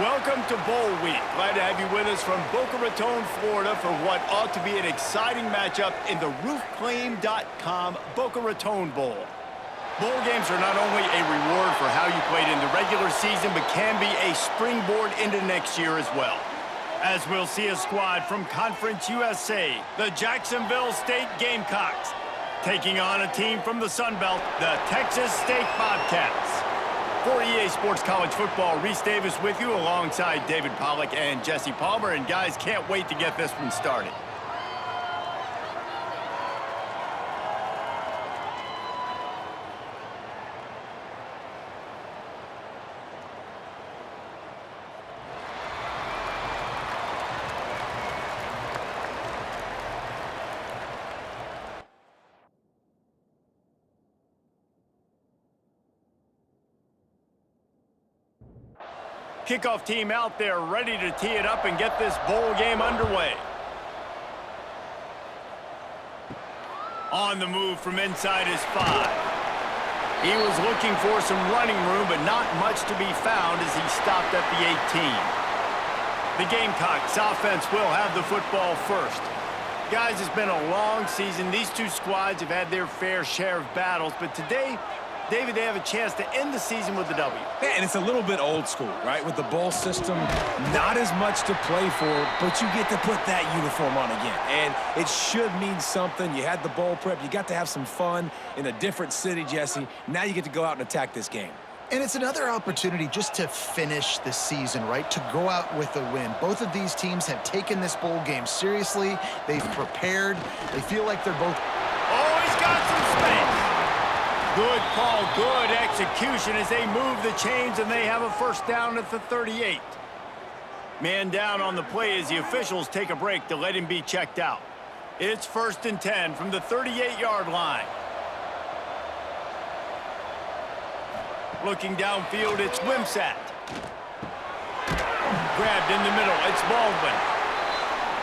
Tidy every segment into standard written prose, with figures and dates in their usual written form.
Welcome to Bowl Week. Glad to have you with us from Boca Raton, Florida for what ought to be an exciting matchup in the roofclaim.com Boca Raton Bowl. Bowl games are not only a reward for how you played in the regular season, but can be a springboard into next year as well. As we'll see a squad from Conference USA, the Jacksonville State Gamecocks, taking on a team from the Sun Belt, the Texas State Bobcats. For EA Sports College Football, Reese Davis with you alongside David Pollack and Jesse Palmer. And guys, can't wait to get this one started. Kickoff team out there ready to tee it up and get this bowl game underway. On the move from inside his 5. He was looking for some running room, but not much to be found as he stopped at the 18. The Gamecocks offense will have the football first. Guys, it's been a long season. These two squads have had their fair share of battles, but today, David, they have a chance to end the season with a W. Yeah, and it's a little bit old school, right? With the bowl system, not as much to play for, but you get to put that uniform on again. And it should mean something. You had the bowl prep. You got to have some fun in a different city, Jesse. Now you get to go out and attack this game. And it's another opportunity just to finish the season, right? To go out with a win. Both of these teams have taken this bowl game seriously. They've prepared. They feel like they're both... Oh, he's got some space. Good call, good execution as they move the chains, and they have a first down at the 38. Man down on the play as the officials take a break to let him be checked out. It's 1st and 10 from the 38-yard line. Looking downfield, it's Wimsatt. Grabbed in the middle, it's Baldwin.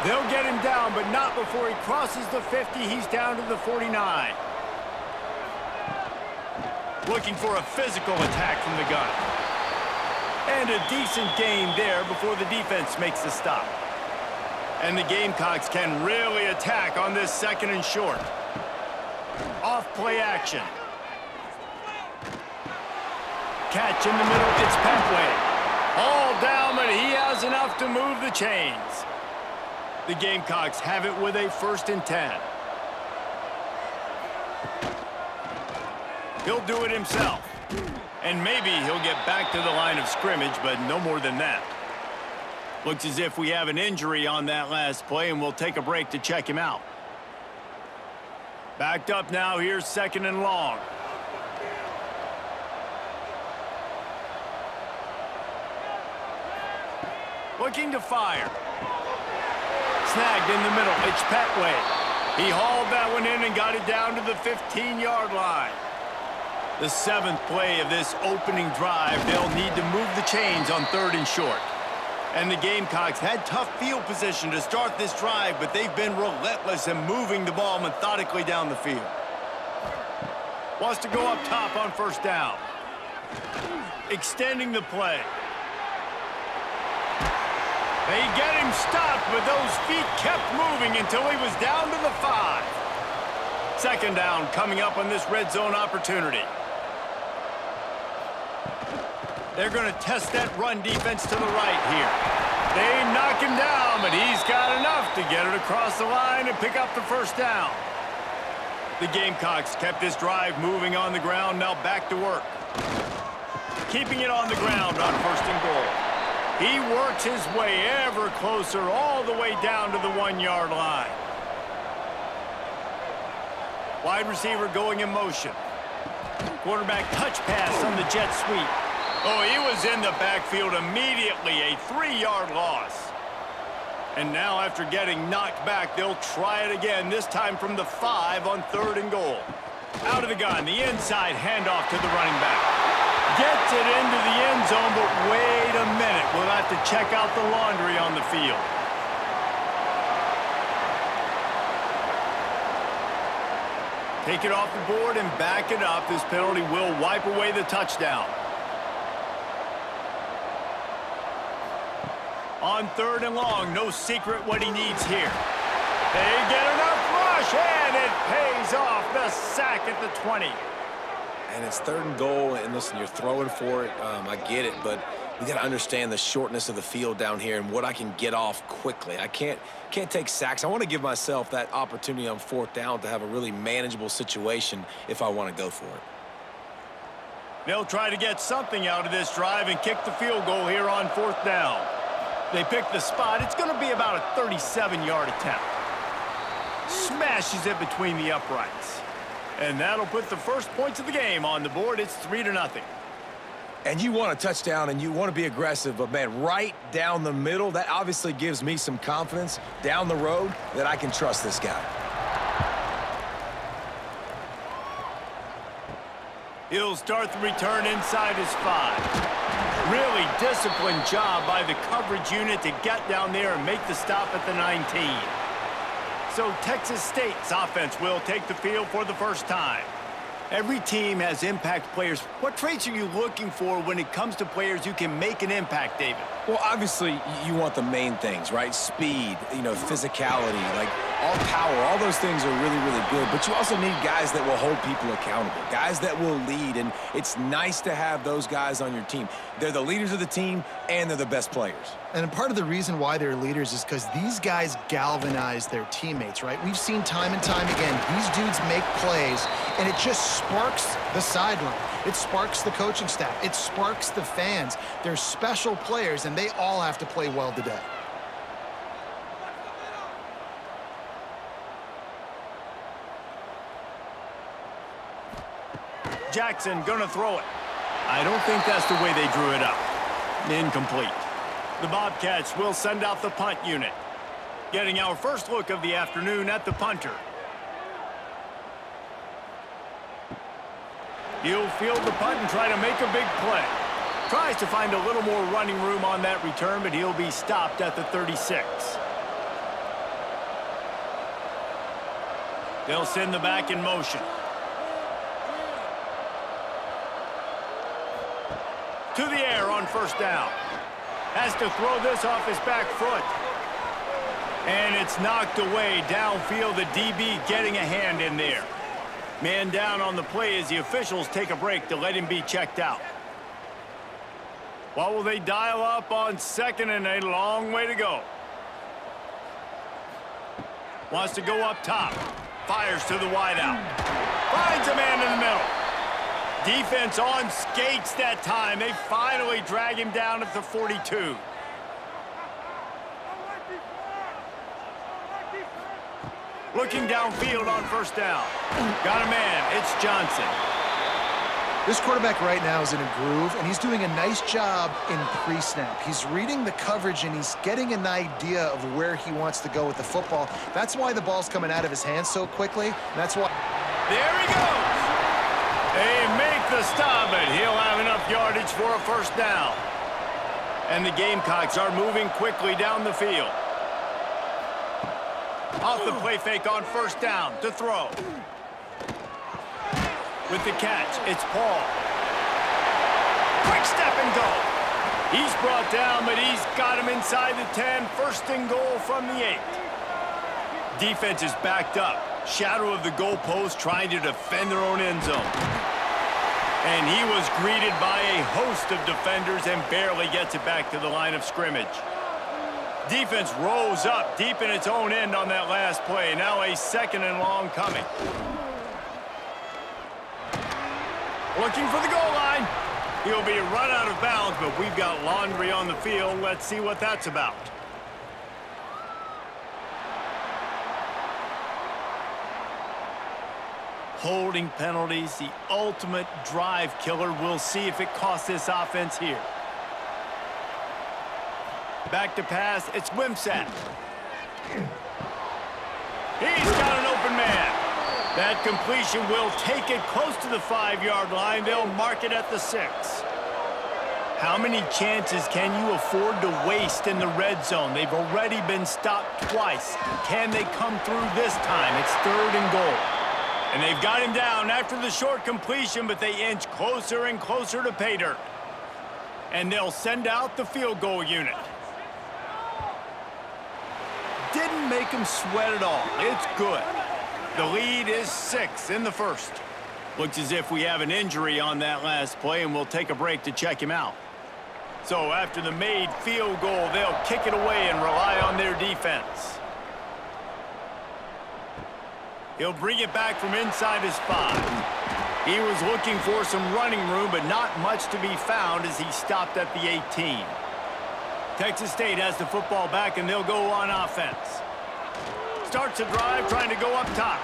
They'll get him down, but not before he crosses the 50. He's down to the 49. Looking for a physical attack from the gun. And a decent gain there before the defense makes the stop. And the Gamecocks can really attack on this 2nd and short. Off play action. Catch in the middle, it's Petway. All down, but he has enough to move the chains. The Gamecocks have it with a 1st and 10. He'll do it himself. And maybe he'll get back to the line of scrimmage, but no more than that. Looks as if we have an injury on that last play, and we'll take a break to check him out. Backed up now, here's 2nd and long. Looking to fire. Snagged in the middle, it's Petway. He hauled that one in and got it down to the 15-yard line. The 7th play of this opening drive, they'll need to move the chains on 3rd and short. And the Gamecocks had tough field position to start this drive, but they've been relentless in moving the ball methodically down the field. Wants to go up top on 1st down. Extending the play. They get him stopped, but those feet kept moving until he was down to the 5. 2nd down coming up on this red zone opportunity. They're going to test that run defense to the right here. They knock him down, but he's got enough to get it across the line and pick up the 1st down. The Gamecocks kept this drive moving on the ground, now back to work. Keeping it on the ground on 1st and goal. He works his way ever closer all the way down to the 1-yard line. Wide receiver going in motion. Quarterback touch pass on the jet sweep. Oh, he was in the backfield immediately, a 3-yard loss. And now after getting knocked back, they'll try it again, this time from the 5 on 3rd and goal. Out of the gun, the inside handoff to the running back. Gets it into the end zone, but wait a minute. We'll have to check out the laundry on the field. Take it off the board and back it up. This penalty will wipe away the touchdown. On 3rd and long, no secret what he needs here. They get enough rush, and it pays off. The sack at the 20. And it's 3rd and goal, and listen, you're throwing for it. I get it, but you got to understand the shortness of the field down here and what I can get off quickly. I can't take sacks. I want to give myself that opportunity on 4th down to have a really manageable situation if I want to go for it. They'll try to get something out of this drive and kick the field goal here on 4th down. They pick the spot. It's going to be about a 37-yard attempt. Smashes it between the uprights. And that'll put the first points of the game on the board. It's 3-0. And you want a touchdown and you want to be aggressive, but man, right down the middle, that obviously gives me some confidence down the road that I can trust this guy. He'll start the return inside his 5. Really disciplined job by the coverage unit to get down there and make the stop at the 19. So Texas State's offense will take the field for the first time. Every team has impact players. What traits are you looking for when it comes to players who can make an impact, David? Well, obviously, you want the main things, right? Speed, physicality, like all power, all those things are really, really good. But you also need guys that will hold people accountable, guys that will lead. And it's nice to have those guys on your team. They're the leaders of the team, and they're the best players. And part of the reason why they're leaders is because these guys galvanize their teammates, right? We've seen time and time again, these dudes make plays, and it just sparks the sideline. It sparks the coaching staff. It sparks the fans. They're special players, and they all have to play well today. Jackson gonna throw it. I don't think that's the way they drew it up. Incomplete. The Bobcats will send out the punt unit. Getting our first look of the afternoon at the punter. He'll field the punt and try to make a big play. Tries to find a little more running room on that return, but he'll be stopped at the 36. They'll send the back in motion. To the air on 1st down. Has to throw this off his back foot. And it's knocked away downfield. The DB getting a hand in there. Man down on the play as the officials take a break to let him be checked out. What will they dial up on 2nd and a long way to go? Wants to go up top. Fires to the wideout. Finds a man in the middle. Defense on skates that time. They finally drag him down at the 42. Looking downfield on 1st down. Got a man. It's Johnson. This quarterback right now is in a groove, and he's doing a nice job in pre-snap. He's reading the coverage, and he's getting an idea of where he wants to go with the football. That's why the ball's coming out of his hands so quickly. That's why. There he goes. They make the stop, but he'll have enough yardage for a 1st down. And the Gamecocks are moving quickly down the field. Off the play fake on 1st down to throw. With the catch, it's Paul. Quick step and go. He's brought down, but he's got him inside the 10. 1st and goal from the 8. Defense is backed up. Shadow of the goalpost trying to defend their own end zone. And he was greeted by a host of defenders and barely gets it back to the line of scrimmage. Defense rose up deep in its own end on that last play. Now a 2nd and long coming. Looking for the goal line. He'll be run out of bounds, but we've got laundry on the field. Let's see what that's about. Holding penalties, the ultimate drive killer. We'll see if it costs this offense here. Back to pass, it's Wimsatt. He's got an open man. That completion will take it close to the 5-yard line. They'll mark it at the 6. How many chances can you afford to waste in the red zone? They've already been stopped twice. Can they come through this time? It's 3rd and goal. And they've got him down after the short completion, but they inch closer and closer to pay dirt. And they'll send out the field goal unit. didn't make him sweat at all. It's good. The lead is 6 in the first. Looks as if we have an injury on that last play, and we'll take a break to check him out. So after the made field goal, they'll kick it away and rely on their defense. He'll bring it back from inside his 5. He was looking for some running room, but not much to be found as he stopped at the 18. Texas State has the football back, and they'll go on offense. Starts a drive trying to go up top.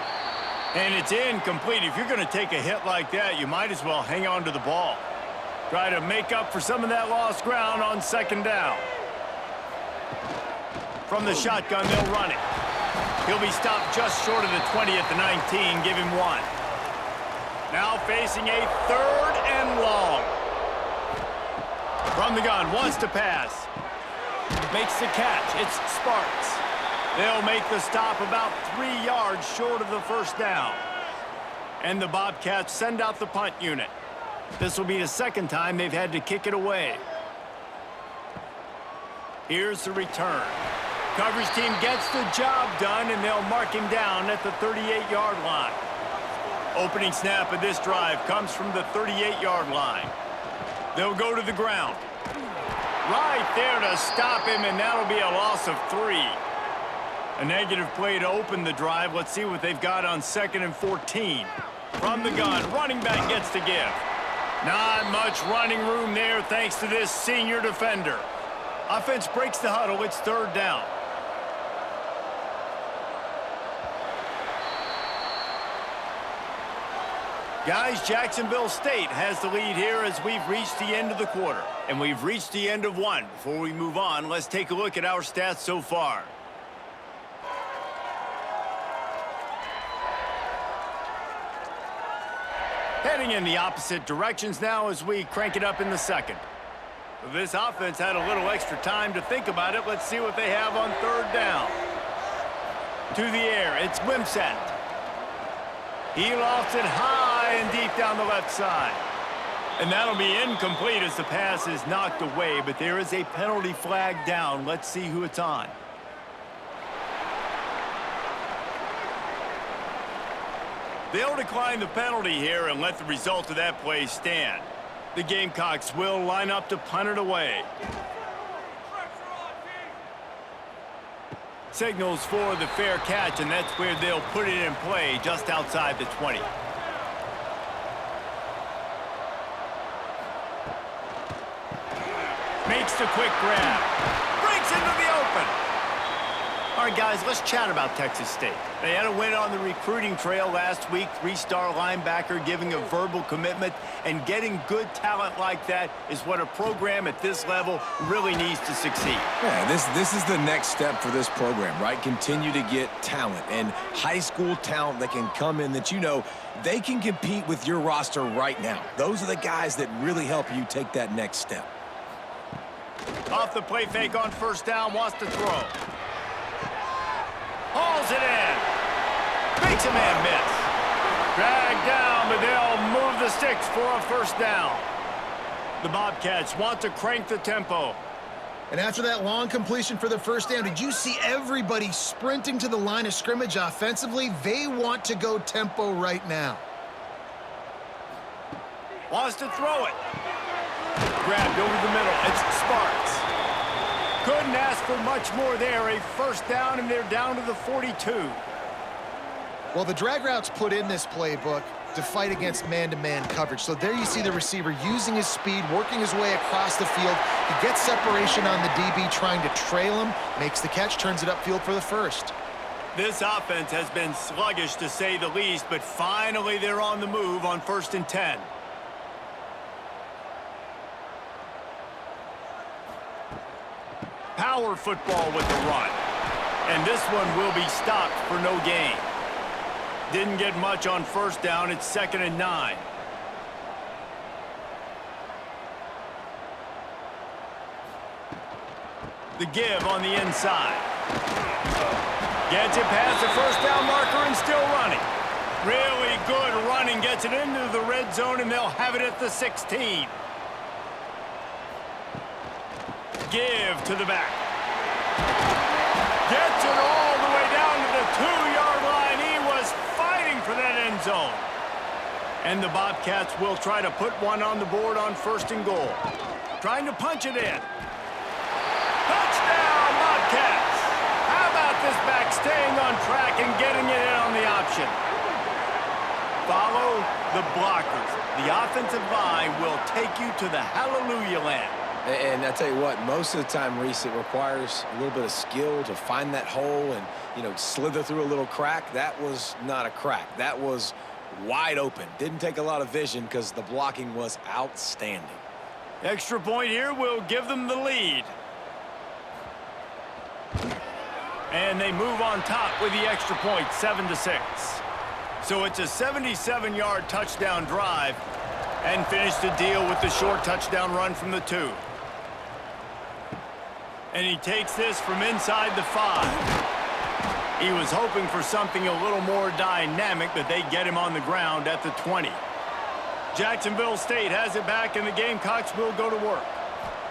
And it's incomplete. If you're going to take a hit like that, you might as well hang on to the ball. Try to make up for some of that lost ground on second down. From the shotgun, they'll run it. He'll be stopped just short of the 20 at the 19. Give him 1. Now facing a 3rd and long. From the gun, wants to pass. Makes the catch. It's Sparks. They'll make the stop about 3 yards short of the first down. And the Bobcats send out the punt unit. This will be the second time they've had to kick it away. Here's the return. Coverage team gets the job done, and they'll mark him down at the 38-yard line. Opening snap of this drive comes from the 38-yard line. They'll go to the ground. Right there to stop him, and that'll be a loss of 3. A negative play to open the drive. Let's see what they've got on 2nd and 14. From the gun, running back gets to give. Not much running room there thanks to this senior defender. Offense breaks the huddle. It's 3rd down. Guys, Jacksonville State has the lead here as we've reached the end of the quarter. And we've reached the end of 1. Before we move on, let's take a look at our stats so far. Heading in the opposite directions now as we crank it up in the second. This offense had a little extra time to think about it. Let's see what they have on 3rd down. To the air, it's Wimsatt. He lofts it high and deep down the left side. And that'll be incomplete as the pass is knocked away, but there is a penalty flag down. Let's see who it's on. They'll decline the penalty here and let the result of that play stand. The Gamecocks will line up to punt it away. Signals for the fair catch, and that's where they'll put it in play just outside the 20. Makes the quick grab. Breaks into the open. All right, guys, let's chat about Texas State. They had a win on the recruiting trail last week. 3-star linebacker giving a verbal commitment, and getting good talent like that is what a program at this level really needs to succeed. Yeah, this is the next step for this program, right? Continue to get talent and high school talent that can come in that you know they can compete with your roster right now. Those are the guys that really help you take that next step. Off the play fake on 1st down, wants to throw. Hauls it in. Makes a man miss. Dragged down, but they'll move the sticks for a 1st down. The Bobcats want to crank the tempo. And after that long completion for the 1st down, did you see everybody sprinting to the line of scrimmage offensively? They want to go tempo right now. Wants to throw it. Grabbed over the middle. It's Sparks. Couldn't ask for much more there. A 1st down, and they're down to the 42. Well, the drag routes put in this playbook to fight against man-to-man coverage. So there you see the receiver using his speed, working his way across the field. He gets separation on the DB, trying to trail him, makes the catch, turns it upfield for the 1st. This offense has been sluggish to say the least, but finally they're on the move on 1st and 10. Power football with the run. And this one will be stopped for no gain. Didn't get much on 1st down. It's 2nd and 9. The give on the inside. Gets it past the 1st down marker and still running. Really good running. Gets it into the red zone, and they'll have it at the 16. Give to the back. Gets Gets it all the way down to the 2-yard line. He was fighting for that end zone. And the Bobcats will try to put one on the board on 1st and goal. Trying to punch it in. Touchdown, Bobcats! How about this back staying on track and getting it in on the option? Follow the blockers. The offensive line will take you to the hallelujah land. And I tell you what, most of the time, Reese, it requires a little bit of skill to find that hole and, slither through a little crack. That was not a crack. That was wide open. Didn't take a lot of vision because the blocking was outstanding. Extra point here will give them the lead. And they move on top with the extra point, 7-6. So it's a 77-yard touchdown drive and finish the deal with the short touchdown run from the 2. And he takes this from inside the 5. He was hoping for something a little more dynamic, but they get him on the ground at the 20. Jacksonville State has it back, and the Gamecocks will go to work.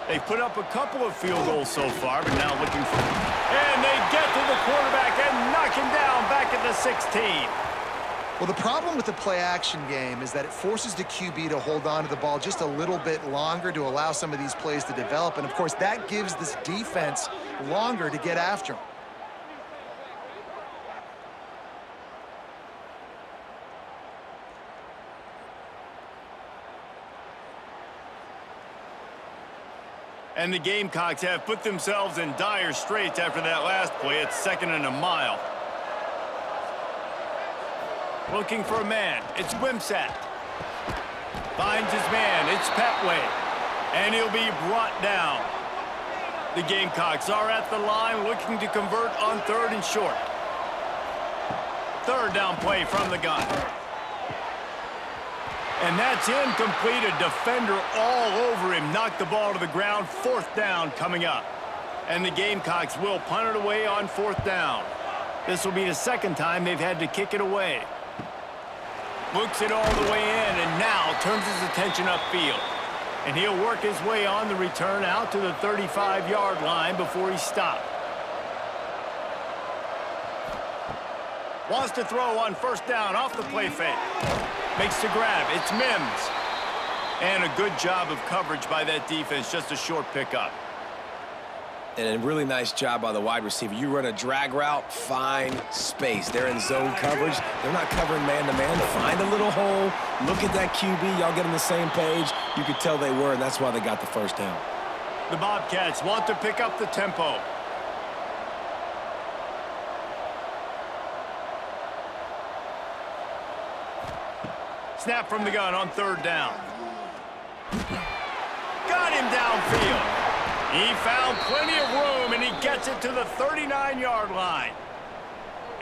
They've put up a couple of field goals so far, but now looking for... And they get to the quarterback and knock him down back at the 16. Well, the problem with the play-action game is that it forces the QB to hold on to the ball just a little bit longer to allow some of these plays to develop. And, of course, that gives this defense longer to get after him. And the Gamecocks have put themselves in dire straits after that last play. It's 2nd and a mile. Looking for a man. It's Wimsatt. Finds his man. It's Petway. And he'll be brought down. The Gamecocks are at the line looking to convert on 3rd and short. 3rd down play from the gun. And that's incomplete. A defender all over him. Knocked the ball to the ground. 4th down coming up. And the Gamecocks will punt it away on 4th down. This will be the 2nd time they've had to kick it away. Looks it all the way in and now turns his attention upfield. And he'll work his way on the return out to the 35-yard line before he stopped. Wants to throw on 1st down off the play fake. Makes the grab. It's Mims. And a good job of coverage by that defense. Just a short pickup. And a really nice job by the wide receiver. You run a drag route, find space. They're in zone coverage. They're not covering man-to-man. Find a little hole. Look at that QB. Y'all get on the same page. You could tell they were, and that's why they got the 1st down. The Bobcats want to pick up the tempo. Snap from the gun on 3rd down. Got him downfield. He found plenty of room, and he gets it to the 39-yard line.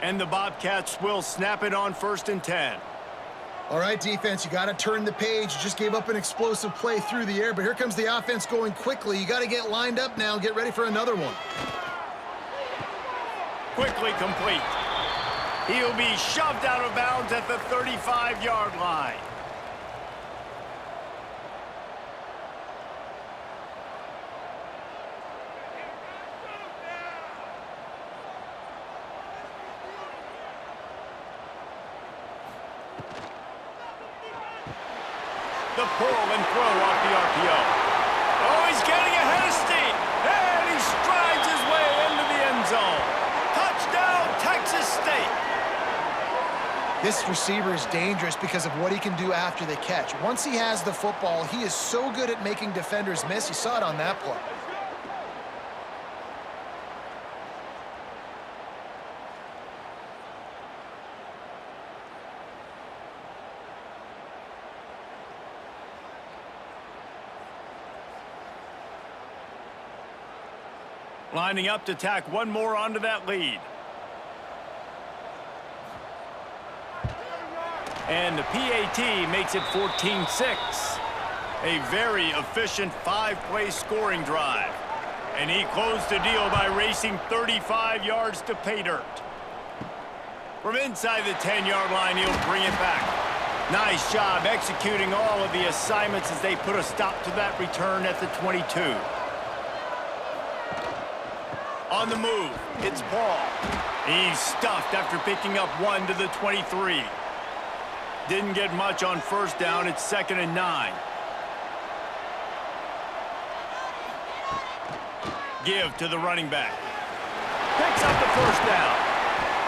And the Bobcats will snap it on 1st and 10. All right, defense, you got to turn the page. You just gave up an explosive play through the air, but here comes the offense going quickly. You got to get lined up now and get ready for another one. Quickly complete. He'll be shoved out of bounds at the 35-yard line. The pull and throw off the RPO. Oh, he's getting ahead of steam. And he strides his way into the end zone. Touchdown, Texas State. This receiver is dangerous because of what he can do after the catch. Once he has the football, he is so good at making defenders miss. You saw it on that play. Lining up to tack one more onto that lead. And the PAT makes it 14-6. A very efficient 5-play scoring drive. And he closed the deal by racing 35 yards to pay dirt. From inside the 10-yard line, he'll bring it back. Nice job executing all of the assignments as they put a stop to that return at the 22. On the move, it's Paul. He's stuffed after picking up 1 to the 23. Didn't get much on first down. It's 2nd and 9. Give to the running back. Picks up the first down.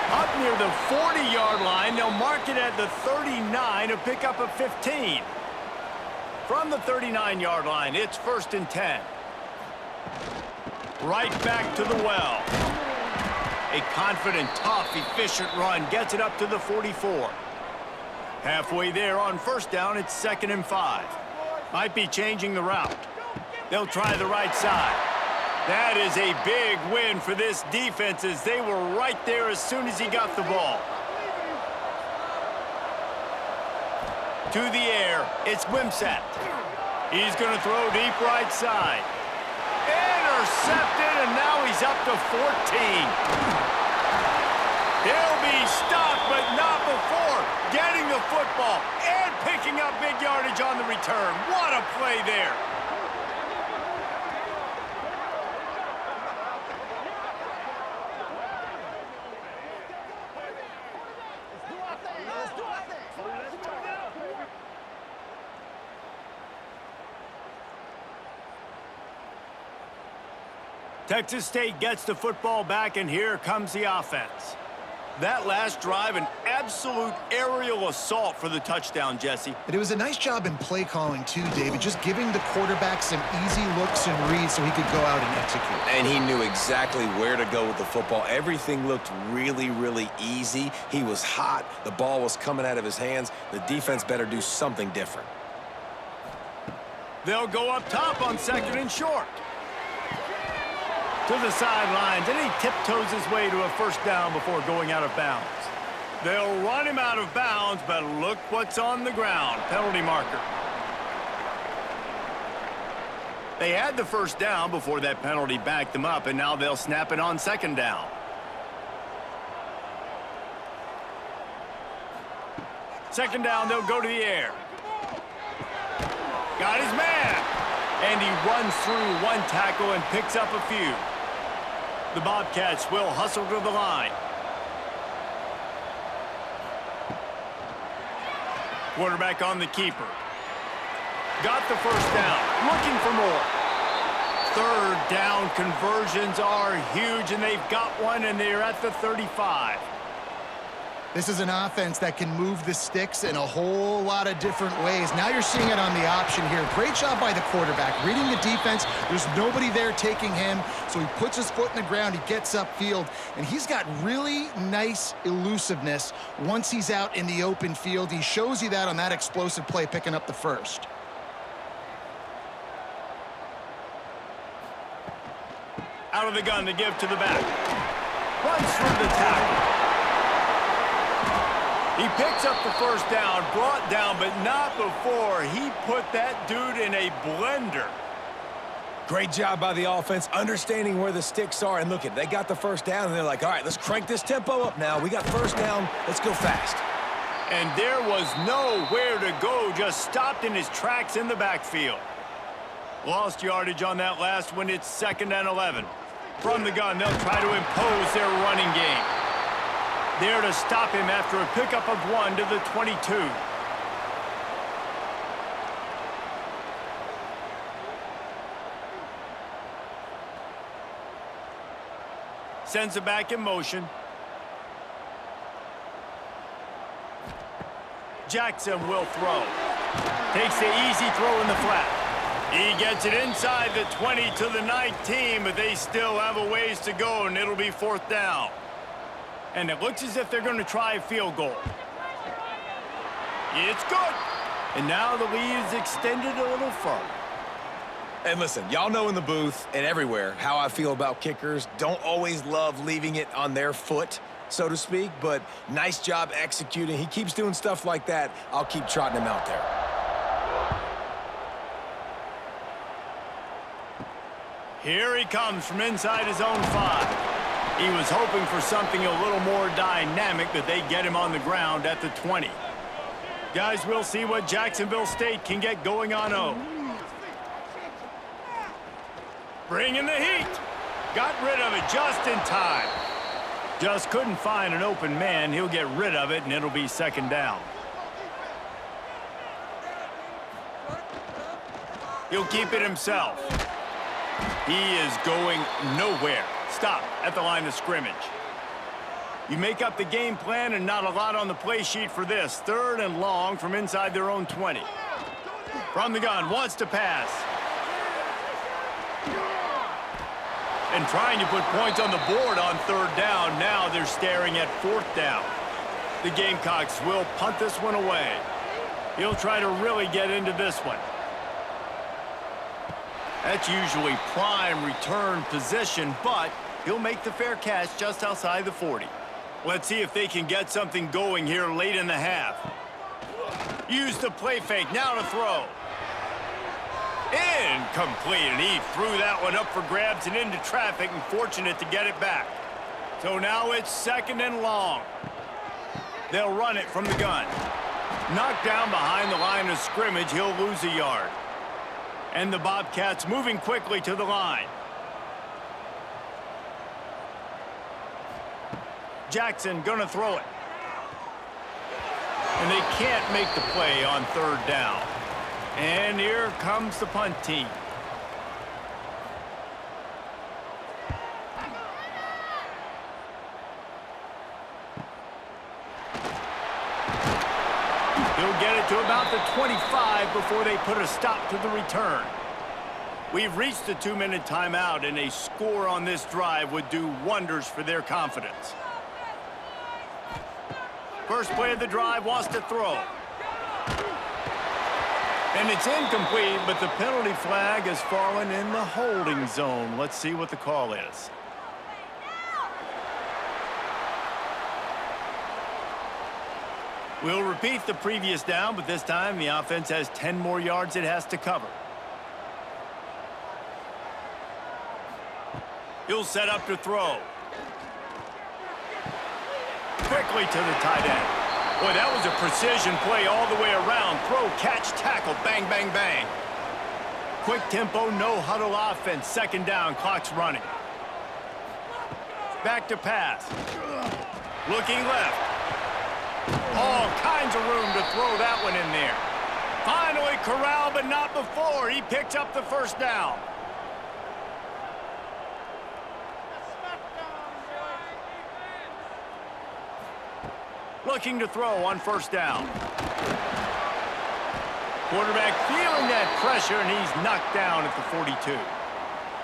Up near the 40-yard line, they'll mark it at the 39 to pick up a 15. From the 39-yard line, it's 1st and 10. Right back to the well. A confident, tough, efficient run gets it up to the 44. Halfway there on first down, it's 2nd and 5. Might be changing the route. They'll try the right side. That is a big win for this defense as they were right there as soon as he got the ball. To the air, it's Wimsatt. He's going to throw deep right side. Intercepted, and now he's up to 14. He'll be stopped, but not before getting the football and picking up big yardage on the return. What a play there. Texas State gets the football back, and here comes the offense. That last drive, an absolute aerial assault for the touchdown, Jesse. But it was a nice job in play calling, too, David, just giving the quarterback some easy looks and reads so he could go out and execute. And he knew exactly where to go with the football. Everything looked really, really easy. He was hot. The ball was coming out of his hands. The defense better do something different. They'll go up top on 2nd and short. To the sidelines, and he tiptoes his way to a first down before going out of bounds. They'll run him out of bounds, but look what's on the ground. Penalty marker. They had the first down before that penalty backed them up, and now they'll snap it on 2nd down. Second down, they'll go to the air. Got his man. And he runs through one tackle and picks up a few. The Bobcats will hustle to the line. Quarterback on the keeper. Got the first down. Looking for more. 3rd down conversions are huge, and they've got one, and they're at the 35. This is an offense that can move the sticks in a whole lot of different ways. Now you're seeing it on the option here. Great job by the quarterback. Reading the defense, there's nobody there taking him, so he puts his foot in the ground, he gets upfield, and he's got really nice elusiveness once he's out in the open field. He shows you that on that explosive play, picking up the first. Out of the gun to give to the back. Runs through the tackle. He picks up the first down, brought down, but not before he put that dude in a blender. Great job by the offense, understanding where the sticks are. And look, they got the first down, and they're like, all right, let's crank this tempo up now. We got first down. Let's go fast. And there was nowhere to go, just stopped in his tracks in the backfield. Lost yardage on that last one. It's 2nd and 11. From the gun, they'll try to impose their running game. There to stop him after a pickup of 1 to the 22. Sends it back in motion. Jackson will throw. Takes the easy throw in the flat. He gets it inside the 20 to the 19, but they still have a ways to go, and it'll be 4th down. And it looks as if they're going to try a field goal. It's good. And now the lead is extended a little further. And listen, y'all know in the booth and everywhere how I feel about kickers. Don't always love leaving it on their foot, so to speak, but nice job executing. He keeps doing stuff like that. I'll keep trotting him out there. Here he comes from inside his own 5. He was hoping for something a little more dynamic, but they get him on the ground at the 20. Guys, we'll see what Jacksonville State can get going on 0. Bringing the heat. Got rid of it just in time. Just couldn't find an open man. He'll get rid of it, and it'll be second down. He'll keep it himself. He is going nowhere. Stop at the line of scrimmage. You make up the game plan and not a lot on the play sheet for this. 3rd and long from inside their own 20. From the gun, wants to pass. And trying to put points on the board on 3rd down. Now they're staring at 4th down. The Gamecocks will punt this one away. He'll try to really get into this one. That's usually prime return position, but he'll make the fair catch just outside the 40. Let's see if they can get something going here late in the half. Use the play fake, now to throw. Incomplete, and he threw that one up for grabs and into traffic, and fortunate to get it back. So now it's 2nd and long. They'll run it from the gun. Knocked down behind the line of scrimmage, he'll lose a yard. And the Bobcats moving quickly to the line. Jackson gonna throw it. And they can't make the play on 3rd down. And here comes the punt team. He'll get it to about the 25 before they put a stop to the return. We've reached the 2-minute timeout, and a score on this drive would do wonders for their confidence. First play of the drive, wants to throw. And it's incomplete, but the penalty flag has fallen in the holding zone. Let's see what the call is. We'll repeat the previous down, but this time the offense has 10 more yards it has to cover. He'll set up to throw. Quickly to the tight end. Boy, that was a precision play all the way around. Throw, catch, tackle, bang, bang, bang. Quick tempo, no huddle offense. 2nd down, clock's running. Back to pass. Looking left. All kinds of room to throw that one in there. Finally corralled, but not before. He picks up the 1st down. Looking to throw on 1st down. Quarterback feeling that pressure, and he's knocked down at the 42.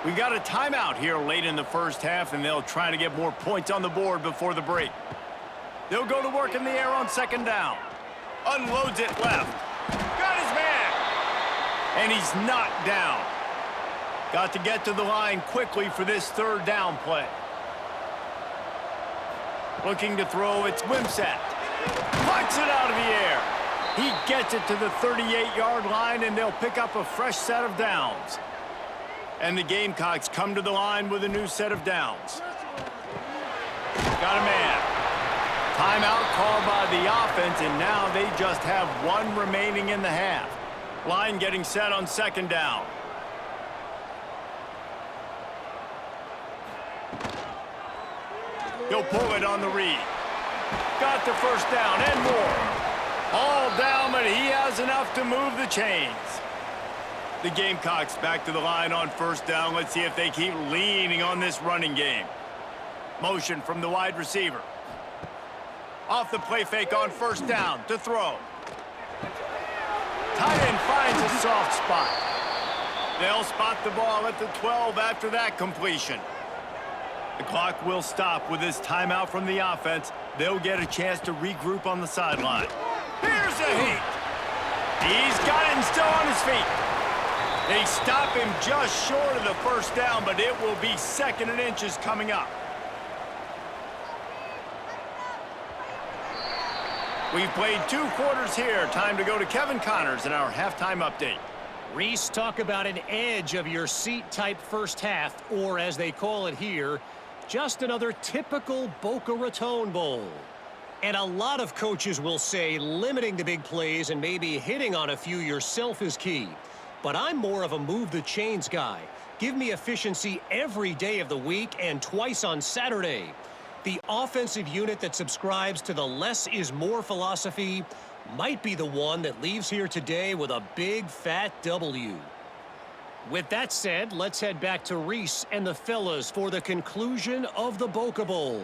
We've got a timeout here late in the 1st half, and they'll try to get more points on the board before the break. They'll go to work in the air on 2nd down. Unloads it left. Got his man. And he's knocked down. Got to get to the line quickly for this 3rd down play. Looking to throw, it's Wimsatt. Puts it out of the air. He gets it to the 38-yard line, and they'll pick up a fresh set of downs. And the Gamecocks come to the line with a new set of downs. Got a man. Timeout called by the offense, and now they just have 1 remaining in the half. Line getting set on 2nd down. He'll pull it on the read. Got the 1st down and more. All down, but he has enough to move the chains. The Gamecocks back to the line on 1st down. Let's see if they keep leaning on this running game. Motion from the wide receiver. Off the play fake on 1st down to throw. Tight end finds a soft spot. They'll spot the ball at the 12 after that completion. The clock will stop with this timeout from the offense. They'll get a chance to regroup on the sideline. Here's a hit. He's got it and still on his feet. They stop him just short of the 1st down, but it will be 2nd and inches coming up. We've played 2 quarters here. Time to go to Kevin Connors in our halftime update. Reese, talk about an edge of your seat type 1st half, or as they call it here, just another typical Boca Raton Bowl. And a lot of coaches will say limiting the big plays and maybe hitting on a few yourself is key. But I'm more of a move the chains guy. Give me efficiency every day of the week and twice on Saturday. The offensive unit that subscribes to the less is more philosophy might be the one that leaves here today with a big fat W. With that said, let's head back to Reese and the fellas for the conclusion of the Boca Bowl.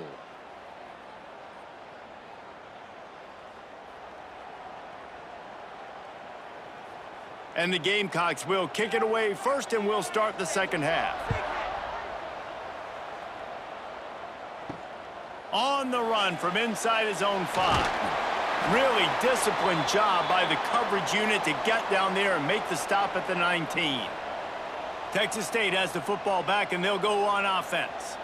And the Gamecocks will kick it away first, and we'll start the second half. On the run from inside his own 5. Really disciplined job by the coverage unit to get down there and make the stop at the 19. Texas State has the football back, and they'll go on offense.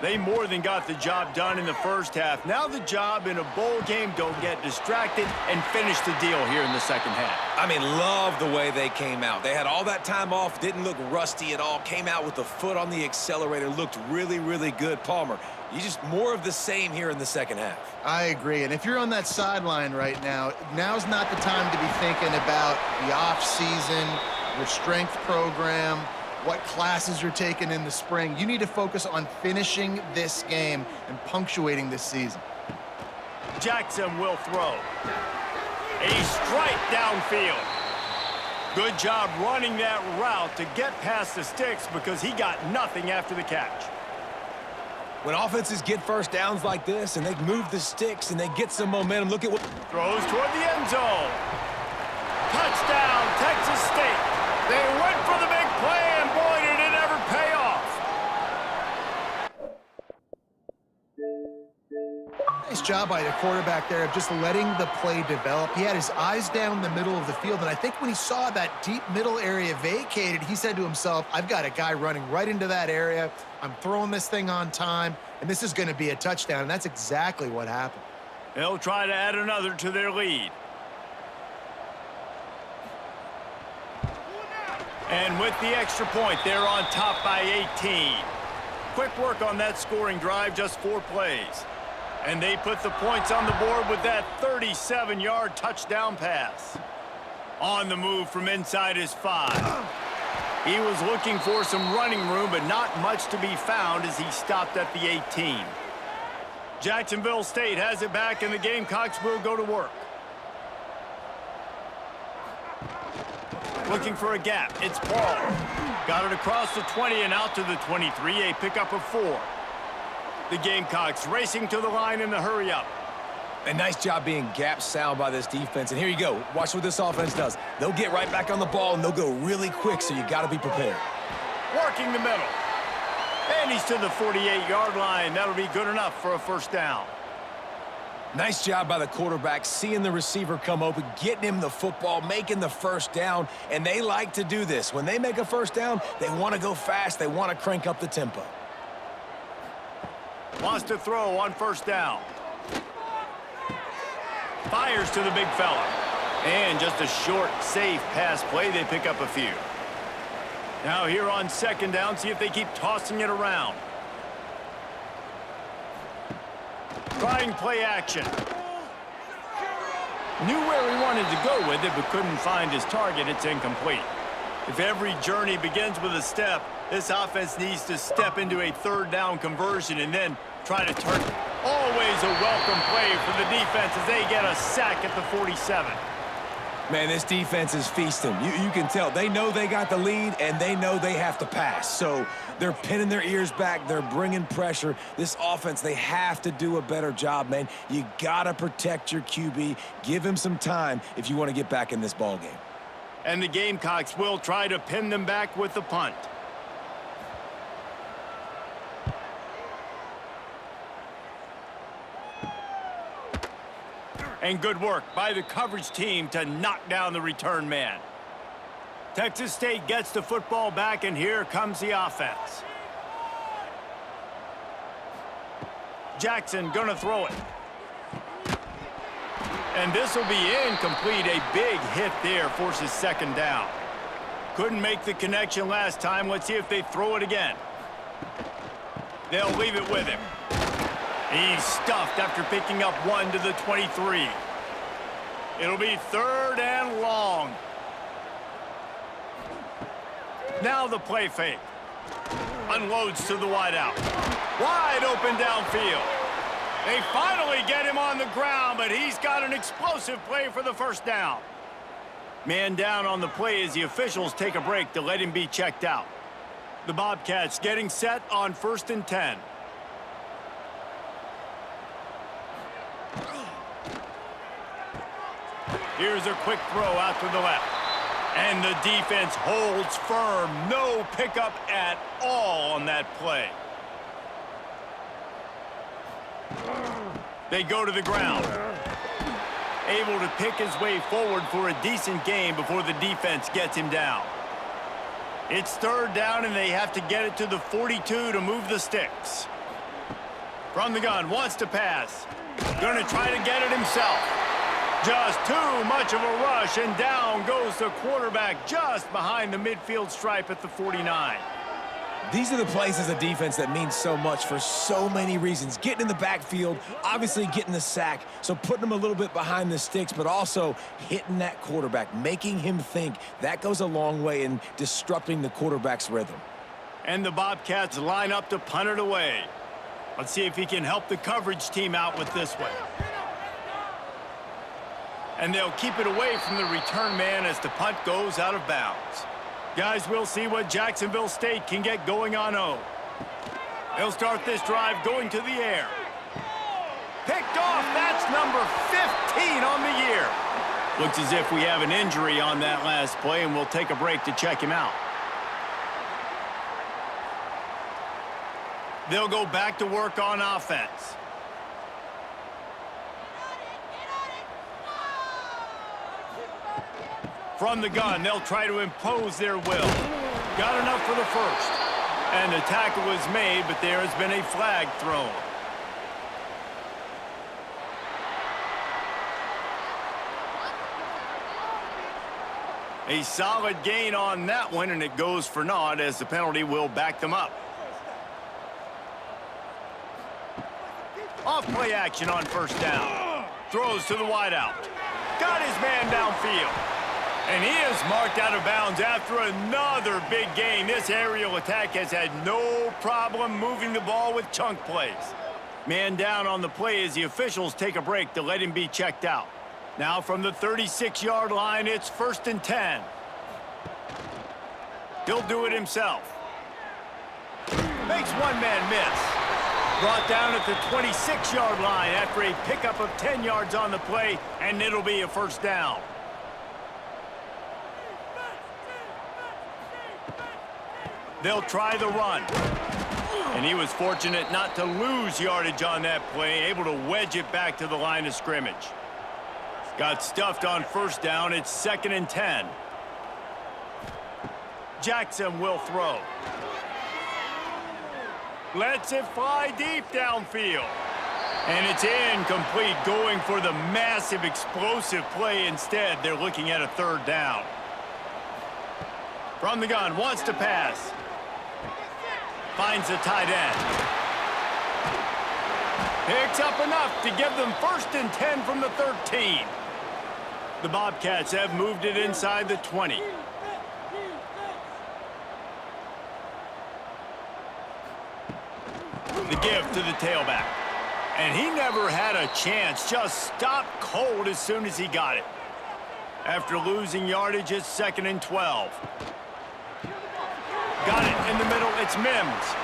They more than got the job done in the first half. Now the job in a bowl game, don't get distracted and finish the deal here in the second half. I mean, love the way they came out. They had all that time off, didn't look rusty at all, came out with the foot on the accelerator, looked really, really good. Palmer, you just more of the same here in the second half. I agree. And if you're on that sideline right now, now's not the time to be thinking about the off-season, your strength program, what classes you're taking in the spring. You need to focus on finishing this game and punctuating this season. Jackson will throw. A strike downfield. Good job running that route to get past the sticks because he got nothing after the catch. When offenses get first downs like this and they move the sticks and they get some momentum, look at what... Throws toward the end zone. Touchdown, Texas State. They went for the big play, and boy, did it ever pay off. Nice job by the quarterback there of just letting the play develop. He had his eyes down the middle of the field, and I think when he saw that deep middle area vacated, he said to himself, I've got a guy running right into that area. I'm throwing this thing on time, and this is going to be a touchdown, and that's exactly what happened. They'll try to add another to their lead. And with the extra point, they're on top by 18. Quick work on that scoring drive, just 4 plays. And they put the points on the board with that 37-yard touchdown pass. On the move from inside his 5. He was looking for some running room, but not much to be found as he stopped at the 18. Jacksonville State has it back, and the Gamecocks will go to work. Looking for a gap. It's Paul. Got it across the 20 and out to the 23. A pickup of 4. The Gamecocks racing to the line in the hurry-up. A nice job being gap sound by this defense. And here you go. Watch what this offense does. They'll get right back on the ball, and they'll go really quick, so you got to be prepared. Working the middle. And he's to the 48-yard line. That'll be good enough for a first down. Nice job by the quarterback, seeing the receiver come open, getting him the football, making the first down, and they like to do this. When they make a first down, they want to go fast. They want to crank up the tempo. Wants to throw on first down. Fires to the big fella. And just a short, safe pass play. They pick up a few. Now here on second down, see if they keep tossing it around. Trying play action. Knew where he wanted to go with it, but couldn't find his target. It's incomplete. If every journey begins with a step, this offense needs to step into a third down conversion and then try to turn. Always a welcome play for the defense as they get a sack at the 47. Man, this defense is feasting. You can tell. They know they got the lead, and they know they have to pass. So they're pinning their ears back. They're bringing pressure. This offense, they have to do a better job, man. You got to protect your QB. Give him some time if you want to get back in this ballgame. And the Gamecocks will try to pin them back with the punt. And good work by the coverage team to knock down the return man. Texas State gets the football back, and here comes the offense. Jackson gonna throw it. And this will be incomplete. A big hit there forces second down. Couldn't make the connection last time. Let's see if they throw it again. They'll leave it with him. He's stuffed after picking up 1 to the 23. It'll be third and long. Now the play fake. Unloads to the wideout. Wide open downfield. They finally get him on the ground, but he's got an explosive play for the first down. Man down on the play as the officials take a break to let him be checked out. The Bobcats getting set on 1st and 10. Here's a quick throw out to the left. And the defense holds firm. No pickup at all on that play. They go to the ground. Able to pick his way forward for a decent gain before the defense gets him down. It's 3rd down, and they have to get it to the 42 to move the sticks. From the gun, wants to pass. Gonna try to get it himself. Just too much of a rush, and down goes the quarterback just behind the midfield stripe at the 49. These are the plays as a defense that mean so much for so many reasons. Getting in the backfield, obviously getting the sack, so putting them a little bit behind the sticks, but also hitting that quarterback, making him think. That goes a long way in disrupting the quarterback's rhythm. And the Bobcats line up to punt it away. Let's see if he can help the coverage team out with this one. And they'll keep it away from the return man as the punt goes out of bounds. Guys, we'll see what Jacksonville State can get going on O. They'll start this drive going to the air. Picked off. That's number 15 on the year. Looks as if we have an injury on that last play, and we'll take a break to check him out. They'll go back to work on offense. From the gun, they'll try to impose their will. Got enough for the first. And the tackle was made, but there has been a flag thrown. A solid gain on that one, and it goes for naught as the penalty will back them up. Off play action on 1st down. Throws to the wideout. Got his man downfield. And he is marked out of bounds after another big gain. This aerial attack has had no problem moving the ball with chunk plays. Man down on the play as the officials take a break to let him be checked out. Now from the 36-yard line, it's 1st and 10. He'll do it himself. Makes one man miss. Brought down at the 26-yard line after a pickup of 10 yards on the play, and it'll be a 1st down. They'll try the run. And he was fortunate not to lose yardage on that play, able to wedge it back to the line of scrimmage. Got stuffed on 1st down. It's 2nd and 10. Jackson will throw. Lets it fly deep downfield. And it's incomplete, going for the massive explosive play instead. They're looking at a 3rd down. From the gun, wants to pass. Finds the tight end. Picks up enough to give them 1st and 10 from the 13. The Bobcats have moved it inside the 20. The give to the tailback. And he never had a chance. Just stopped cold as soon as he got it. After losing yardage, it's 2nd and 12. Got it in the middle. It's Mims.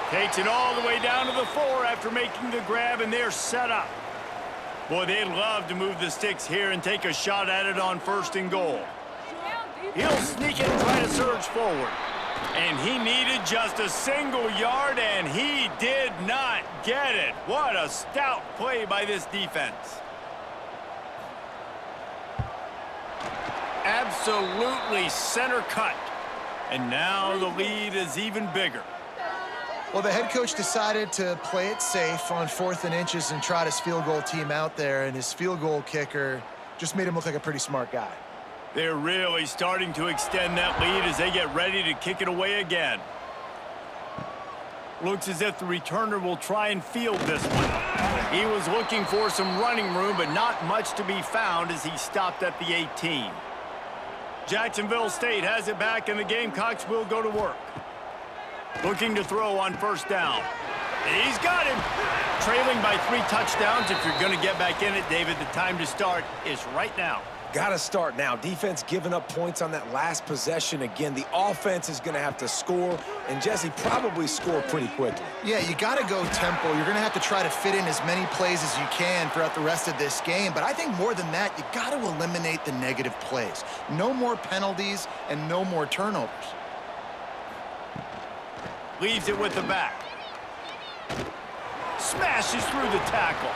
Takes it all the way down to the 4 after making the grab, and they're set up. Boy, they'd love to move the sticks here and take a shot at it on 1st and goal. He'll sneak it and try to surge forward. And he needed just a single yard, and he did not get it. What a stout play by this defense. Absolutely center cut. And now the lead is even bigger. Well, the head coach decided to play it safe on 4th and inches and trot his field goal team out there, and his field goal kicker just made him look like a pretty smart guy. They're really starting to extend that lead as they get ready to kick it away again. Looks as if the returner will try and field this one. He was looking for some running room, but not much to be found as he stopped at the 18. Jacksonville State has it back, and the Gamecocks will go to work. Looking to throw on first down. He's got him. Trailing by 3 touchdowns. If you're going to get back in it, David, the time to start is right now. Got to start now. Defense giving up points on that last possession. Again, the offense is going to have to score, and Jesse probably score pretty quickly. Yeah, you got to go tempo. You're going to have to try to fit in as many plays as you can throughout the rest of this game. But I think more than that, you got to eliminate the negative plays. No more penalties and no more turnovers. Leaves it with the back. Smashes through the tackle.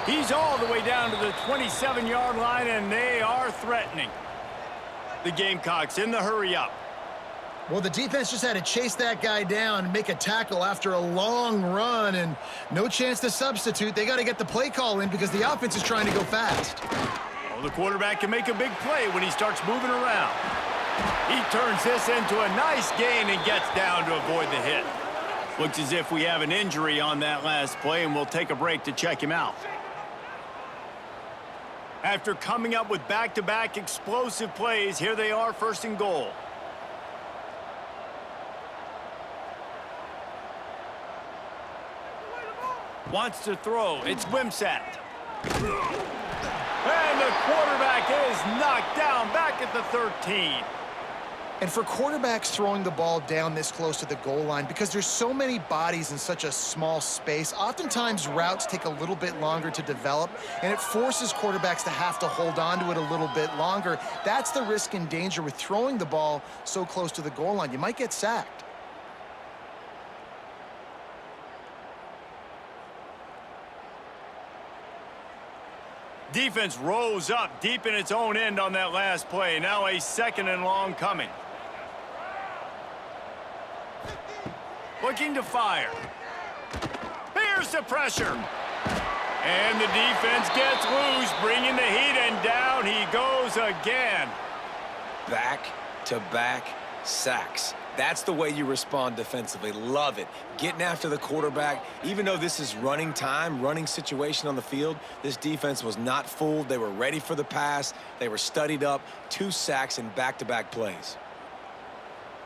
He's all the way down to the 27-yard line, and they are threatening. The Gamecocks in the hurry-up. Well, the defense just had to chase that guy down and make a tackle after a long run, and no chance to substitute. They got to get the play call in because the offense is trying to go fast. Well, the quarterback can make a big play when he starts moving around. He turns this into a nice gain and gets down to avoid the hit. Looks as if we have an injury on that last play, and we'll take a break to check him out. After coming up with back-to-back explosive plays, here they are, first and goal. Wants to throw. It's Wimsatt. And the quarterback is knocked down back at the 13. And for quarterbacks throwing the ball down this close to the goal line, because there's so many bodies in such a small space, oftentimes routes take a little bit longer to develop, and it forces quarterbacks to have to hold on to it a little bit longer. That's the risk and danger with throwing the ball so close to the goal line. You might get sacked. Defense rose up deep in its own end on that last play. Now a second and long coming. Looking to fire. Here's the pressure. And the defense gets loose, bringing the heat, and down he goes again. Back-to-back sacks. That's the way you respond defensively. Love it. Getting after the quarterback. Even though this is running time, running situation on the field, this defense was not fooled. They were ready for the pass. They were studied up. 2 sacks in back-to-back plays.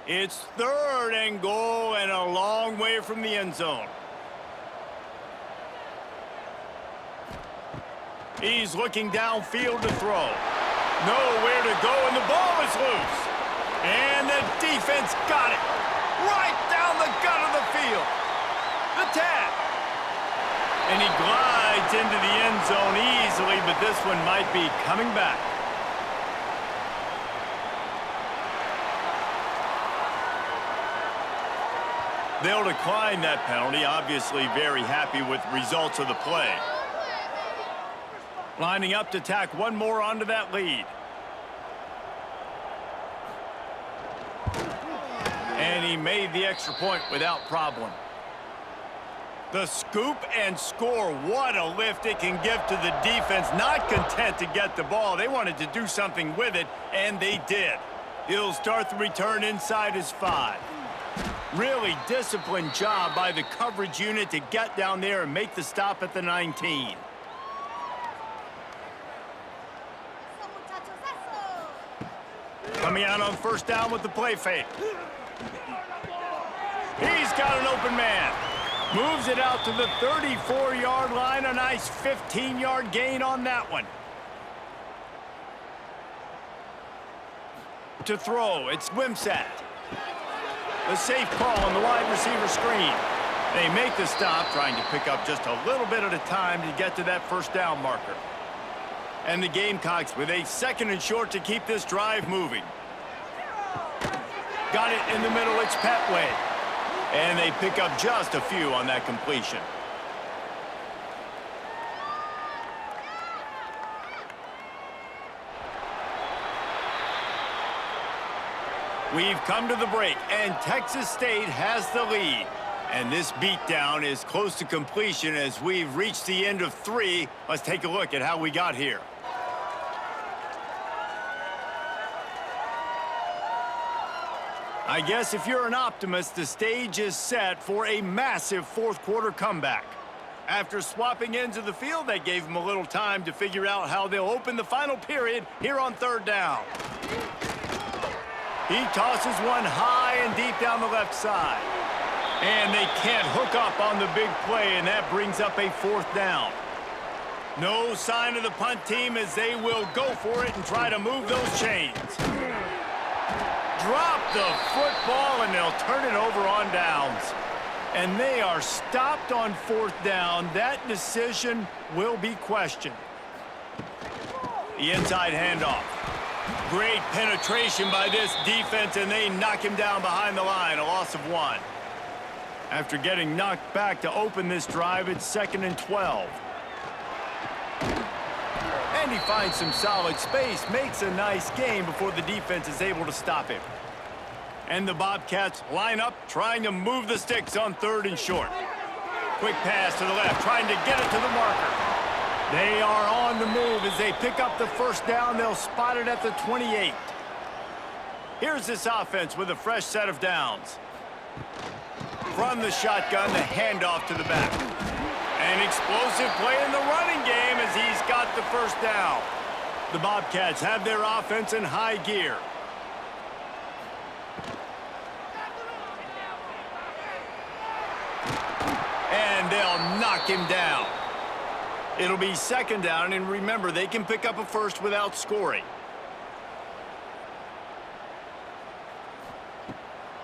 It's third and goal and a long way from the end zone. He's looking downfield to throw. Nowhere to go, and the ball is loose. And the defense got it. Right down the gut of the field. The tap. And he glides into the end zone easily, but this one might be coming back. They'll decline that penalty, obviously very happy with the results of the play. Lining up to tack one more onto that lead. And he made the extra point without problem. The scoop and score. What a lift it can give to the defense. Not content to get the ball. They wanted to do something with it, and they did. He'll start the return inside his 5. Really disciplined job by the coverage unit to get down there and make the stop at the 19. Coming out on first down with the play fake. He's got an open man. Moves it out to the 34-yard line. A nice 15-yard gain on that one. To throw, it's Wimsatt. The safe call on the wide receiver screen. They make the stop, trying to pick up just a little bit at a time to get to that first down marker. And the Gamecocks with a second and short to keep this drive moving. Got it in the middle, it's Petway. And they pick up just a few on that completion. We've come to the break, and Texas State has the lead. And this beatdown is close to completion as we've reached the end of 3. Let's take a look at how we got here. I guess if you're an optimist, the stage is set for a massive fourth-quarter comeback. After swapping ends of the field, they gave them a little time to figure out how they'll open the final period here on third down. He tosses one high and deep down the left side. And they can't hook up on the big play, and that brings up a 4th down. No sign of the punt team as they will go for it and try to move those chains. Drop the football, and they'll turn it over on downs. And they are stopped on 4th down. That decision will be questioned. The inside handoff. Great penetration by this defense, and they knock him down behind the line, a loss of 1. After getting knocked back to open this drive, it's 2nd and 12. And he finds some solid space, makes a nice gain before the defense is able to stop him. And the Bobcats line up, trying to move the sticks on 3rd and short. Quick pass to the left, trying to get it to the marker. They are on the move as they pick up the 1st down. They'll spot it at the 28. Here's this offense with a fresh set of downs. From the shotgun, the handoff to the back. An explosive play in the running game as he's got the 1st down. The Bobcats have their offense in high gear. And they'll knock him down. It'll be 2nd down, and remember, they can pick up a 1st without scoring.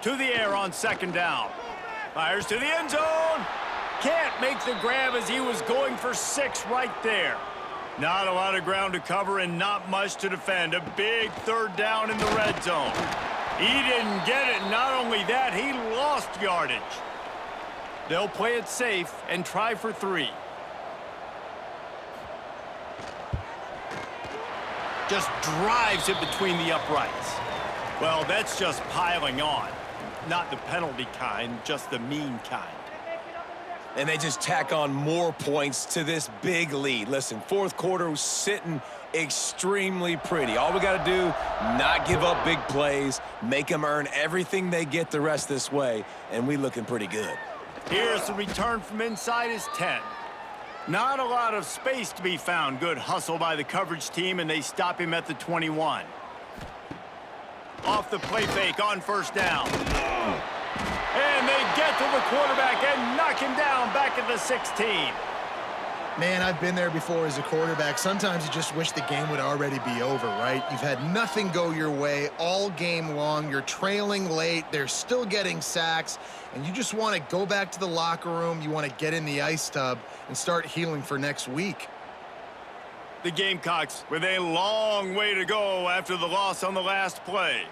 To the air on 2nd down. Fires to the end zone. Can't make the grab as he was going for 6 right there. Not a lot of ground to cover and not much to defend. A big 3rd down in the red zone. He didn't get it. Not only that, he lost yardage. They'll play it safe and try for 3. Just drives it between the uprights. Well, that's just piling on. Not the penalty kind, just the mean kind. And they just tack on more points to this big lead. Listen, 4th quarter was sitting extremely pretty. All we got to do, not give up big plays, make them earn everything they get the rest this way, and we looking pretty good. Here's the return from inside his 10. Not a lot of space to be found. Good hustle by the coverage team, and they stop him at the 21. Off the play fake on 1st down. And they get to the quarterback and knock him down back at the 16. Man, I've been there before as a quarterback. Sometimes you just wish the game would already be over, right? You've had nothing go your way all game long. You're trailing late. They're still getting sacks. And you just want to go back to the locker room. You want to get in the ice tub and start healing for next week. The Gamecocks with a long way to go after the loss on the last play.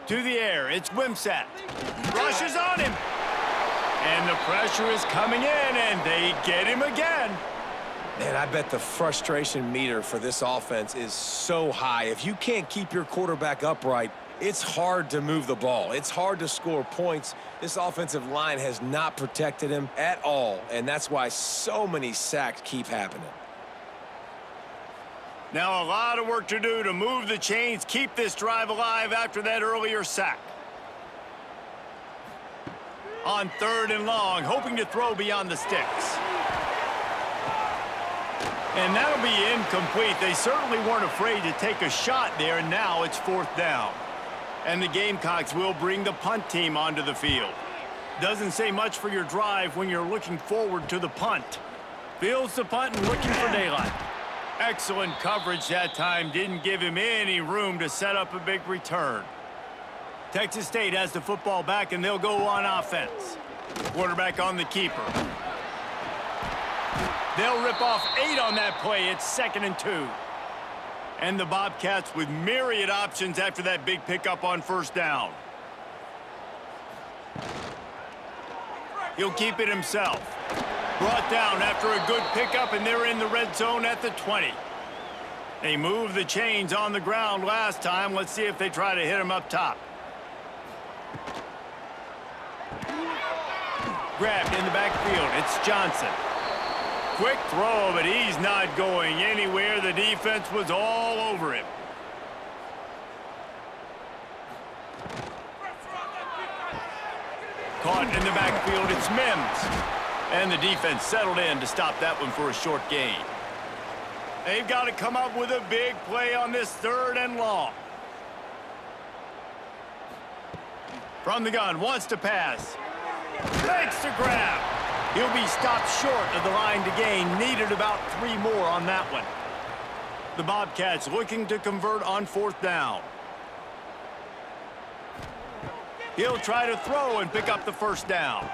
To the air, it's Wimsatt. Rushes on him. And the pressure is coming in, and they get him again. Man, I bet the frustration meter for this offense is so high. If you can't keep your quarterback upright, it's hard to move the ball. It's hard to score points. This offensive line has not protected him at all, and that's why so many sacks keep happening. Now a lot of work to do to move the chains, keep this drive alive after that earlier sack. On 3rd and long, hoping to throw beyond the sticks. And that'll be incomplete. They certainly weren't afraid to take a shot there, and now it's 4th down. And the Gamecocks will bring the punt team onto the field. Doesn't say much for your drive when you're looking forward to the punt. Fields the punt and looking for daylight. Excellent coverage that time. Didn't give him any room to set up a big return. Texas State has the football back, and they'll go on offense. Quarterback on the keeper. They'll rip off 8 on that play. It's 2nd and 2. And the Bobcats with myriad options after that big pickup on 1st down. He'll keep it himself. Brought down after a good pickup, and they're in the red zone at the 20. They moved the chains on the ground last time. Let's see if they try to hit him up top. Grabbed in the backfield. It's Johnson. Quick throw, but he's not going anywhere. The defense was all over him. Caught in the backfield, it's Mims. And the defense settled in to stop that one for a short gain. They've got to come up with a big play on this 3rd and long. From the gun, wants to pass. Makes the grab. He'll be stopped short of the line to gain. Needed about 3 more on that one. The Bobcats looking to convert on 4th down. He'll try to throw and pick up the first down.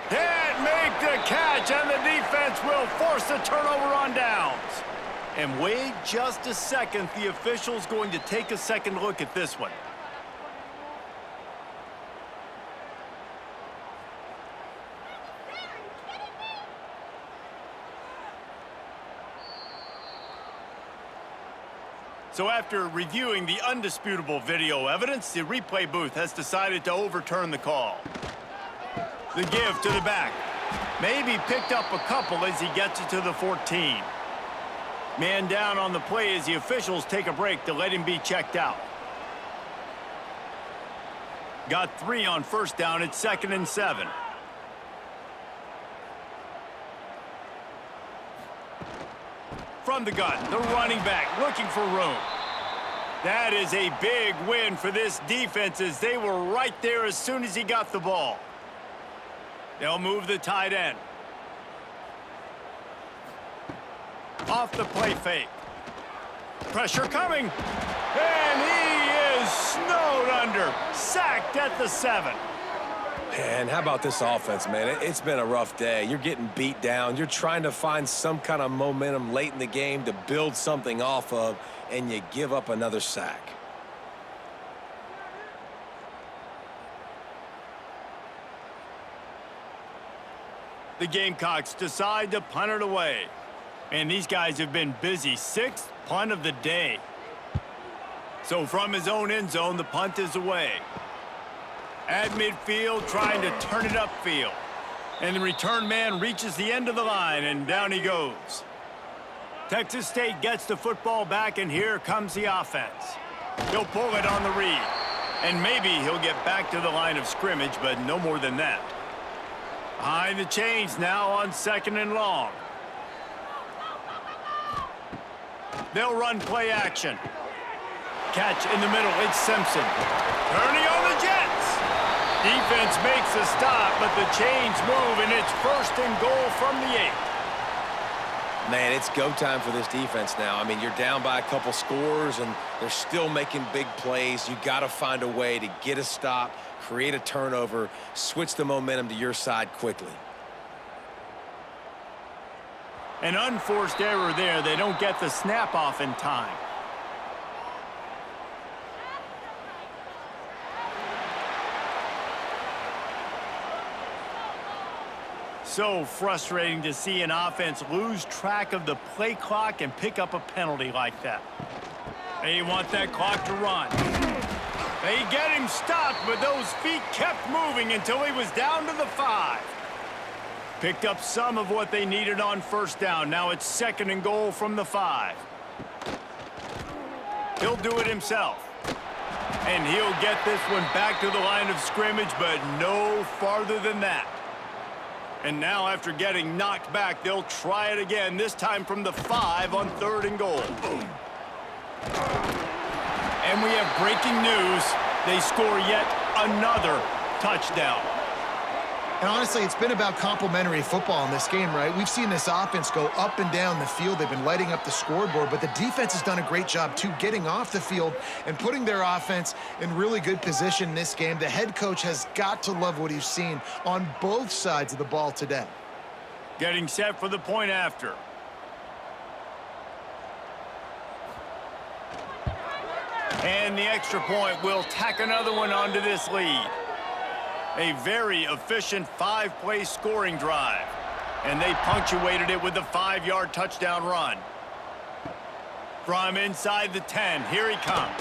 Can't make the catch, and the defense will force a turnover on downs. And wait just a second. The official's going to take a second look at this one. So after reviewing the undisputable video evidence, the replay booth has decided to overturn the call. The give to the back. Maybe picked up a couple as he gets it to the 14. Man down on the play as the officials take a break to let him be checked out. Got 3 on 1st down. It's 2nd and 7. From the gun, the running back looking for room. That is a big win for this defense as they were right there as soon as he got the ball. They'll move the tight end. Off the play fake. Pressure coming. And he is snowed under. Sacked at the 7. Man, how about this offense, man? It's been a rough day. You're getting beat down. You're trying to find some kind of momentum late in the game to build something off of, and you give up another sack. The Gamecocks decide to punt it away. And these guys have been busy. 6th punt of the day. So from his own end zone, the punt is away. At midfield, trying to turn it upfield. And the return man reaches the end of the line, and down he goes. Texas State gets the football back, and here comes the offense. He'll pull it on the read. And maybe he'll get back to the line of scrimmage, but no more than that. Behind the chains now on 2nd and long. They'll run play action. Catch in the middle, it's Simpson. Turning on the Jets. Defense makes a stop, but the chains move, and it's 1st and goal from the 8. Man, it's go time for this defense now. I mean, you're down by a couple scores, and they're still making big plays. You got to find a way to get a stop, create a turnover, switch the momentum to your side quickly. An unforced error there. They don't get the snap off in time. So frustrating to see an offense lose track of the play clock and pick up a penalty like that. They want that clock to run. They get him stopped, but those feet kept moving until he was down to the 5. Picked up some of what they needed on 1st down. Now it's 2nd and goal from the 5. He'll do it himself. And he'll get this one back to the line of scrimmage, but no farther than that. And now after getting knocked back, they'll try it again, this time from the 5 on 3rd and goal. And we have breaking news. They score yet another touchdown. And honestly, it's been about complementary football in this game, right? We've seen this offense go up and down the field. They've been lighting up the scoreboard, but the defense has done a great job, too, getting off the field and putting their offense in really good position in this game. The head coach has got to love what he's seen on both sides of the ball today. Getting set for the point after. And the extra point will tack another one onto this lead. A very efficient 5-play scoring drive. And they punctuated it with a 5-yard touchdown run. From inside the 10, here he comes.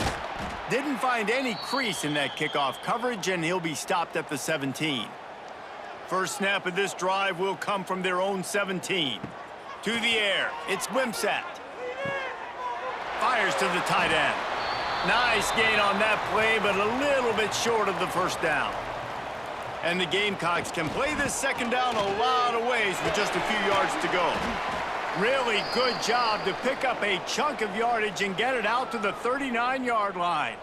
Didn't find any crease in that kickoff coverage, and he'll be stopped at the 17. First snap of this drive will come from their own 17. To the air, it's Wimsatt. Fires to the tight end. Nice gain on that play, but a little bit short of the first down. And the Gamecocks can play this second down a lot of ways with just a few yards to go. Really good job to pick up a chunk of yardage and get it out to the 39-yard line.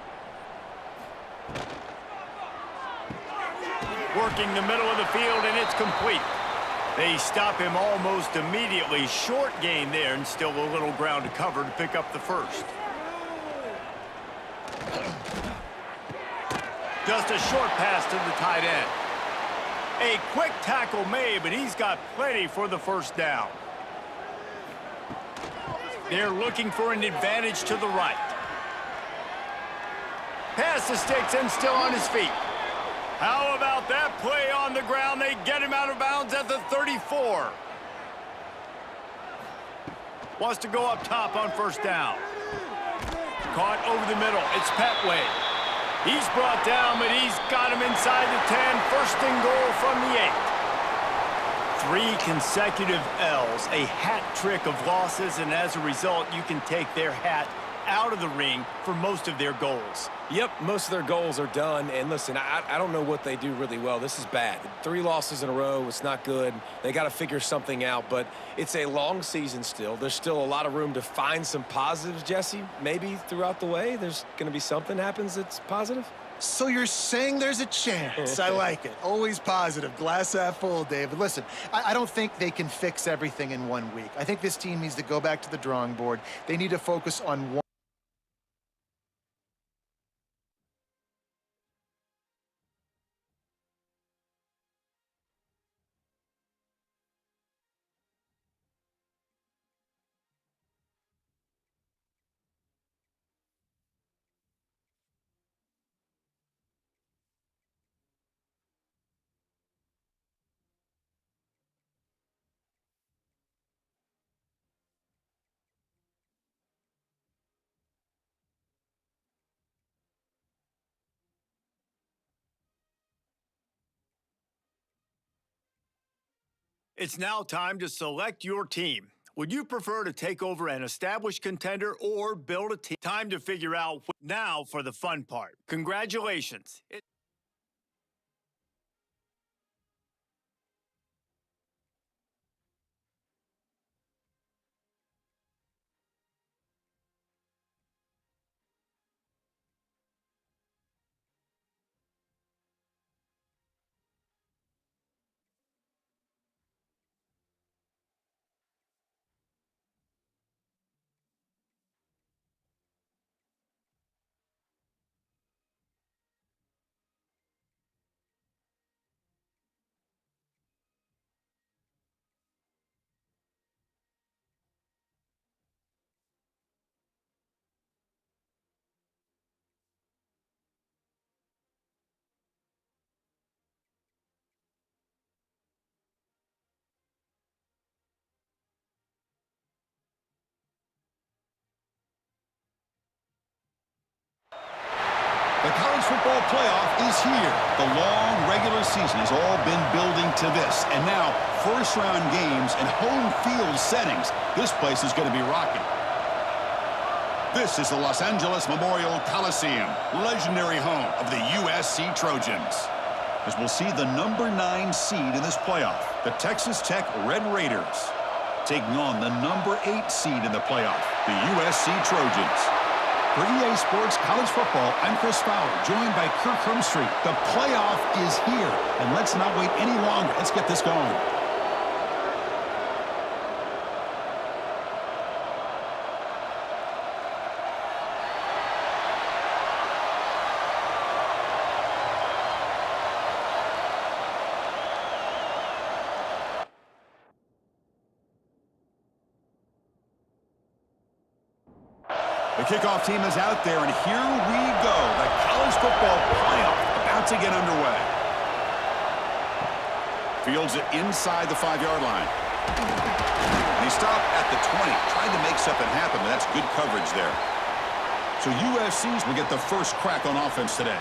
Working the middle of the field, and it's complete. They stop him almost immediately. Short gain there, and still a little ground to cover to pick up the first. Just a short pass to the tight end. A quick tackle made, but he's got plenty for the first down. They're looking for an advantage to the right. Pass the sticks and still on his feet. How about that play on the ground? They get him out of bounds at the 34. Wants to go up top on first down. Caught over the middle. It's Petway. He's brought down, but he's got him inside the 10. First and goal from the 8. 3 consecutive L's, a hat trick of losses, and as a result, you can take their hat out of the ring for most of their goals. Yep, most of their goals are done. And listen, I don't know what they do really well. This is bad. 3 losses in a row. It's not good. They got to figure something out, but it's a long season still. There's still a lot of room to find some positives, Jesse. Maybe throughout the way, there's going to be something happens that's positive. So you're saying there's a chance. I like it. Always positive. Glass half full, David. Listen, I don't think they can fix everything in 1 week. I think this team needs to go back to the drawing board. They need to focus on one. It's now time to select your team. Would you prefer to take over an established contender or build a team? Time to figure out now for the fun part. Congratulations. The college football playoff is here. The long regular season has all been building to this. And now, first-round games and home field settings. This place is going to be rocking. This is the Los Angeles Memorial Coliseum, legendary home of the USC Trojans. As we'll see the number 9 seed in this playoff, the Texas Tech Red Raiders, taking on the number 8 seed in the playoff, the USC Trojans. For EA Sports College Football, I'm Chris Fowler, joined by Kirk Hermstreet. The playoff is here, and let's not wait any longer. Let's get this going. The kickoff team is out there, and here we go. The college football playoff about to get underway. Fields it inside the 5-yard line. And he stopped at the 20, trying to make something happen, but that's good coverage there. So USC's will get the first crack on offense today.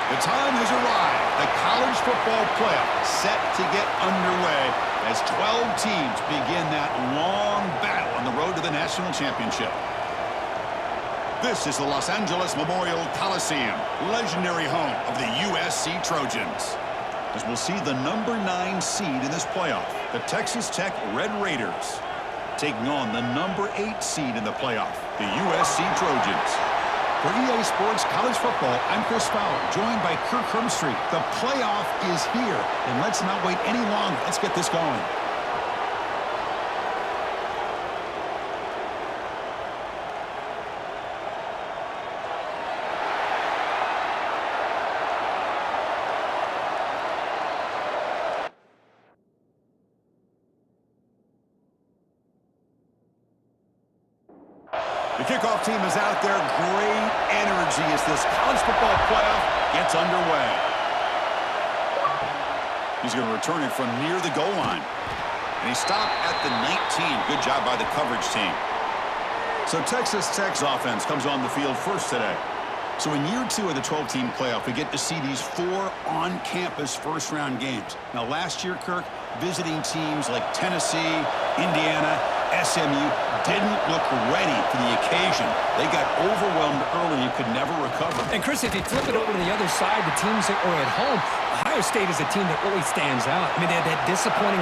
The time has arrived. The college football playoff set to get underway as 12 teams begin that long battle on the road to the national championship. This is the Los Angeles Memorial Coliseum, legendary home of the USC Trojans. As we'll see the number 9 seed in this playoff, the Texas Tech Red Raiders, taking on the number 8 seed in the playoff, the USC Trojans. For EA Sports College Football, I'm Chris Fowler, joined by Kirk Herbstreit. The playoff is here, and let's not wait any longer. Let's get this going. The kickoff team is out there. Great energy as this college football playoff gets underway. He's going to return it from near the goal line. And he stopped at the 19. Good job by the coverage team. So Texas Tech's offense comes on the field first today. So in year 2 of the 12-team playoff, we get to see these 4 on-campus first-round games. Now, last year, Kirk, visiting teams like Tennessee, Indiana, SMU didn't look ready for the occasion. They got overwhelmed early and could never recover. And, Chris, if you flip it over to the other side, the teams that were at home, Ohio State is a team that really stands out. I mean, they had that disappointing